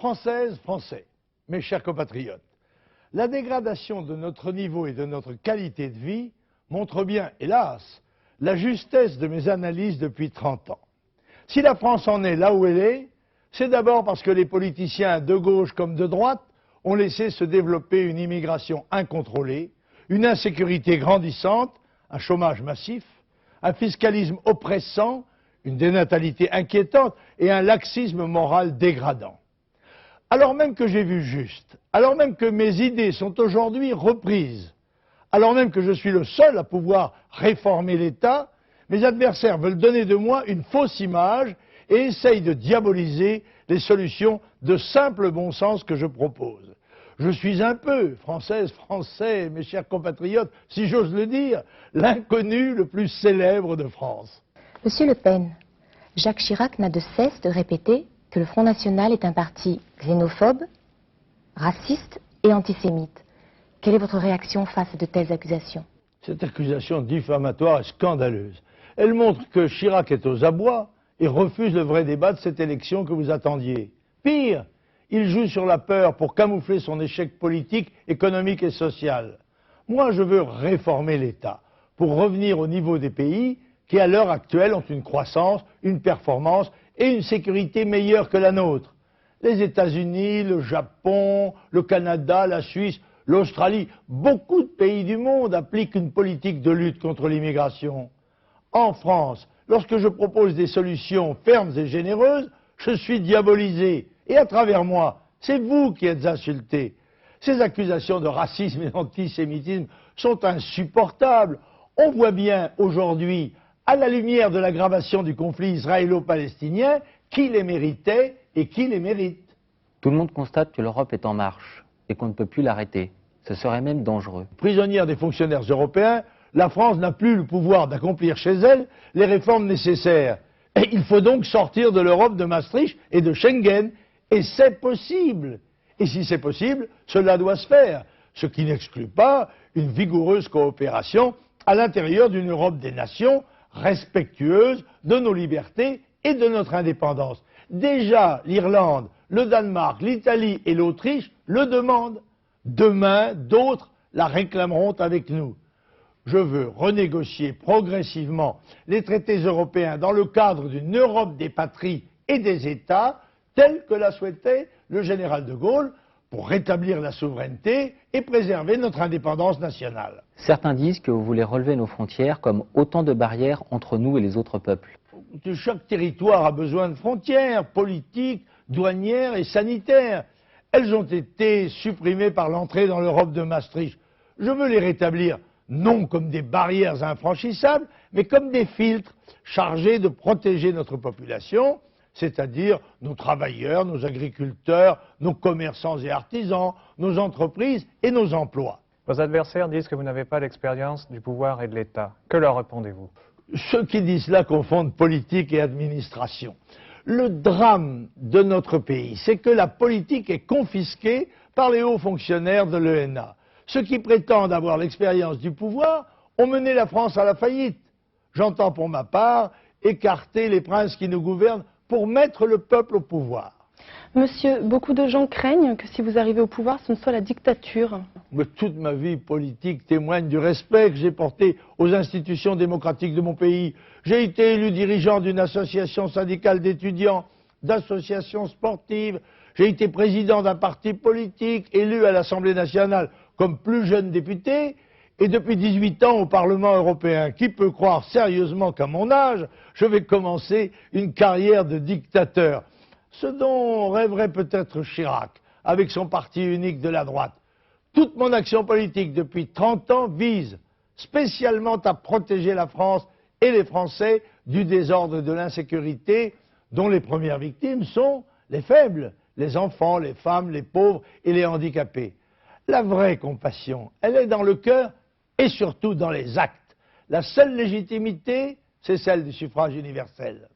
Françaises, Français, mes chers compatriotes, la dégradation de notre niveau et de notre qualité de vie montre bien, hélas, la justesse de mes analyses depuis 30 ans. Si la France en est là où elle est, c'est d'abord parce que les politiciens de gauche comme de droite ont laissé se développer une immigration incontrôlée, une insécurité grandissante, un chômage massif, un fiscalisme oppressant, une dénatalité inquiétante et un laxisme moral dégradant. Alors même que j'ai vu juste, alors même que mes idées sont aujourd'hui reprises, alors même que je suis le seul à pouvoir réformer l'État, mes adversaires veulent donner de moi une fausse image et essayent de diaboliser les solutions de simple bon sens que je propose. Je suis un peu, Françaises, Français, mes chers compatriotes, si j'ose le dire, l'inconnu le plus célèbre de France. Monsieur Le Pen, Jacques Chirac n'a de cesse de répéter que le Front National est un parti xénophobe, raciste et antisémite. Quelle est votre réaction face à de telles accusations? Cette accusation diffamatoire est scandaleuse. Elle montre que Chirac est aux abois et refuse le vrai débat de cette élection que vous attendiez. Pire, il joue sur la peur pour camoufler son échec politique, économique et social. Moi, je veux réformer l'État pour revenir au niveau des pays qui, à l'heure actuelle, ont une croissance, une performance et une sécurité meilleure que la nôtre. Les États-Unis, le Japon, le Canada, la Suisse, l'Australie, beaucoup de pays du monde appliquent une politique de lutte contre l'immigration. En France, lorsque je propose des solutions fermes et généreuses, je suis diabolisé. Et à travers moi, c'est vous qui êtes insultés. Ces accusations de racisme et d'antisémitisme sont insupportables. On voit bien aujourd'hui, à la lumière de l'aggravation du conflit israélo-palestinien, qui les méritait et qui les mérite. Tout le monde constate que l'Europe est en marche et qu'on ne peut plus l'arrêter. Ce serait même dangereux. Prisonnière des fonctionnaires européens, la France n'a plus le pouvoir d'accomplir chez elle les réformes nécessaires. Et il faut donc sortir de l'Europe de Maastricht et de Schengen. Et c'est possible. Et si c'est possible, cela doit se faire. Ce qui n'exclut pas une vigoureuse coopération à l'intérieur d'une Europe des nations respectueuse de nos libertés et de notre indépendance. Déjà, l'Irlande, le Danemark, l'Italie et l'Autriche le demandent. Demain, d'autres la réclameront avec nous. Je veux renégocier progressivement les traités européens dans le cadre d'une Europe des patries et des États, telle que l'a souhaitait le général de Gaulle, pour rétablir la souveraineté et préserver notre indépendance nationale. Certains disent que vous voulez relever nos frontières comme autant de barrières entre nous et les autres peuples. Chaque territoire a besoin de frontières politiques, douanières et sanitaires. Elles ont été supprimées par l'entrée dans l'Europe de Maastricht. Je veux les rétablir, non comme des barrières infranchissables, mais comme des filtres chargés de protéger notre population, c'est-à-dire nos travailleurs, nos agriculteurs, nos commerçants et artisans, nos entreprises et nos emplois. Vos adversaires disent que vous n'avez pas l'expérience du pouvoir et de l'État. Que leur répondez-vous? Ceux qui disent cela confondent politique et administration. Le drame de notre pays, c'est que la politique est confisquée par les hauts fonctionnaires de l'ENA. Ceux qui prétendent avoir l'expérience du pouvoir ont mené la France à la faillite. J'entends pour ma part écarter les princes qui nous gouvernent pour mettre le peuple au pouvoir. Monsieur, beaucoup de gens craignent que si vous arrivez au pouvoir, ce ne soit la dictature. Mais toute ma vie politique témoigne du respect que j'ai porté aux institutions démocratiques de mon pays. J'ai été élu dirigeant d'une association syndicale d'étudiants, d'associations sportives. J'ai été président d'un parti politique, élu à l'Assemblée nationale comme plus jeune député, et depuis 18 ans au Parlement européen. Qui peut croire sérieusement qu'à mon âge, je vais commencer une carrière de dictateur? Ce dont rêverait peut-être Chirac, avec son parti unique de la droite. Toute mon action politique depuis 30 ans vise spécialement à protéger la France et les Français du désordre et de l'insécurité, dont les premières victimes sont les faibles, les enfants, les femmes, les pauvres et les handicapés. La vraie compassion, elle est dans le cœur et surtout dans les actes. La seule légitimité, c'est celle du suffrage universel.